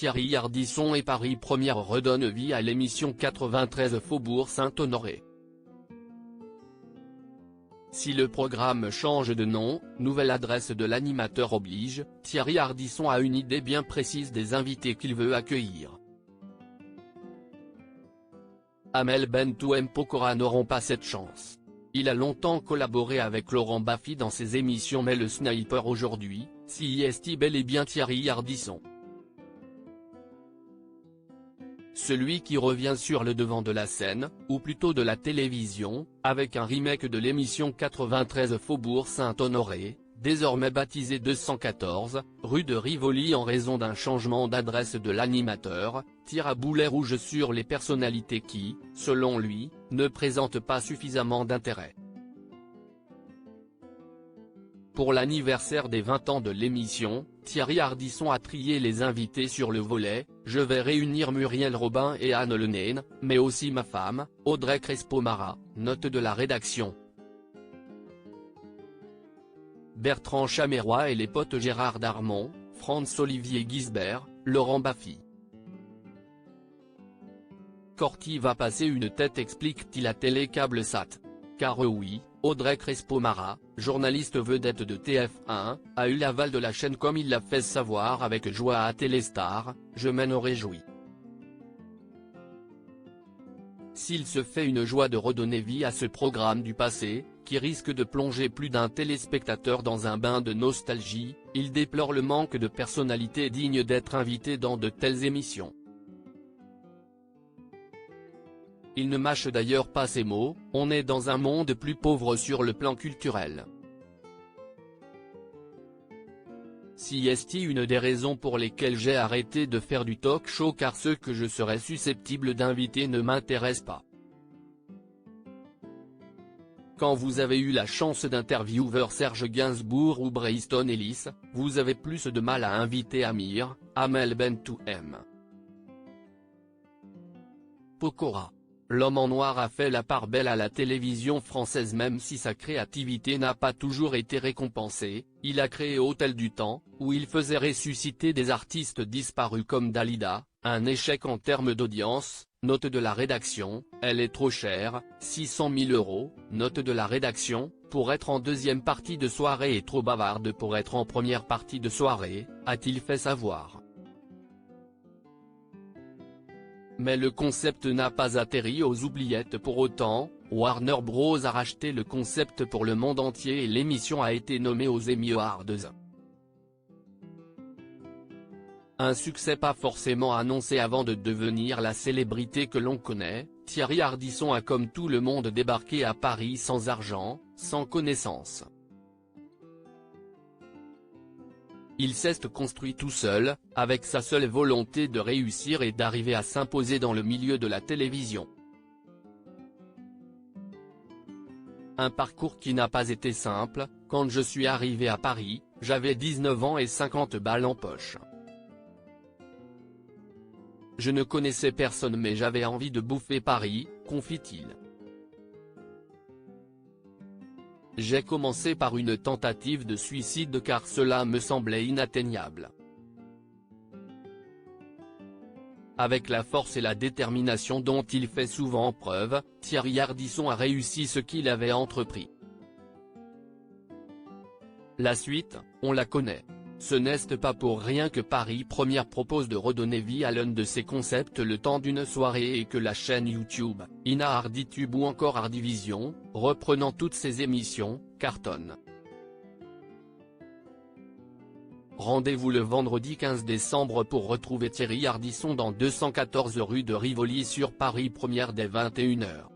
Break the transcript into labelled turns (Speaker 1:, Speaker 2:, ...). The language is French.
Speaker 1: Thierry Ardisson et Paris Première redonnent vie à l'émission 93 Faubourg Saint-Honoré. Si le programme change de nom, nouvelle adresse de l'animateur oblige, Thierry Ardisson a une idée bien précise des invités qu'il veut accueillir. Amel Bent ou M. Pokora n'auront pas cette chance. Il a longtemps collaboré avec Laurent Baffy dans ses émissions, mais le sniper aujourd'hui, si est bel et bien Thierry Ardisson. Celui qui revient sur le devant de la scène, ou plutôt de la télévision, avec un remake de l'émission 93 Faubourg Saint-Honoré, désormais baptisée 214, rue de Rivoli en raison d'un changement d'adresse de l'animateur, tire à boulet rouge sur les personnalités qui, selon lui, ne présentent pas suffisamment d'intérêt. Pour l'anniversaire des 20 ans de l'émission, Thierry Ardisson a trié les invités sur le volet « Je vais réunir Muriel Robin et Anne Le Naine, mais aussi ma femme, Audrey Crespo-Mara », note de la rédaction. Bertrand Chameroy et les potes Gérard Darmon, Franz-Olivier Gisbert, Laurent Baffy. Corti va passer une tête, explique-t-il à Télé Câble Sat. Car oui, Audrey Crespo-Mara, journaliste vedette de TF1, a eu l'aval de la chaîne comme il l'a fait savoir avec joie à Téléstar, je m'en réjouis. S'il se fait une joie de redonner vie à ce programme du passé, qui risque de plonger plus d'un téléspectateur dans un bain de nostalgie, il déplore le manque de personnalité digne d'être invité dans de telles émissions. Il ne mâche d'ailleurs pas ses mots, on est dans un monde plus pauvre sur le plan culturel. Si est une des raisons pour lesquelles j'ai arrêté de faire du talk show, car ceux que je serais susceptible d'inviter ne m'intéressent pas. Quand vous avez eu la chance d'interviewer Serge Gainsbourg ou Easton Ellis, vous avez plus de mal à inviter Amir, Amel Bent ou M. Pokora. L'homme en noir a fait la part belle à la télévision française, même si sa créativité n'a pas toujours été récompensée. Il a créé Hôtel du Temps, où il faisait ressusciter des artistes disparus comme Dalida, un échec en termes d'audience, note de la rédaction, elle est trop chère, 600 000 €, note de la rédaction, pour être en deuxième partie de soirée et trop bavarde pour être en première partie de soirée, a-t-il fait savoir. Mais le concept n'a pas atterri aux oubliettes pour autant. Warner Bros a racheté le concept pour le monde entier et l'émission a été nommée aux Emmy Awards. Un succès pas forcément annoncé avant de devenir la célébrité que l'on connaît, Thierry Ardisson a comme tout le monde débarqué à Paris sans argent, sans connaissance. Il s'est construit tout seul, avec sa seule volonté de réussir et d'arriver à s'imposer dans le milieu de la télévision. Un parcours qui n'a pas été simple. Quand je suis arrivé à Paris, j'avais 19 ans et 50 balles en poche. Je ne connaissais personne mais j'avais envie de bouffer Paris, confie-t-il. J'ai commencé par une tentative de suicide car cela me semblait inatteignable. Avec la force et la détermination dont il fait souvent preuve, Thierry Ardisson a réussi ce qu'il avait entrepris. La suite, on la connaît. Ce n'est pas pour rien que Paris Première propose de redonner vie à l'un de ses concepts le temps d'une soirée et que la chaîne YouTube, Ina Harditube ou encore Hardivision, reprenant toutes ses émissions, cartonne. Rendez-vous le vendredi 15 décembre pour retrouver Thierry Ardisson dans 214 rue de Rivoli sur Paris Première dès 21 h.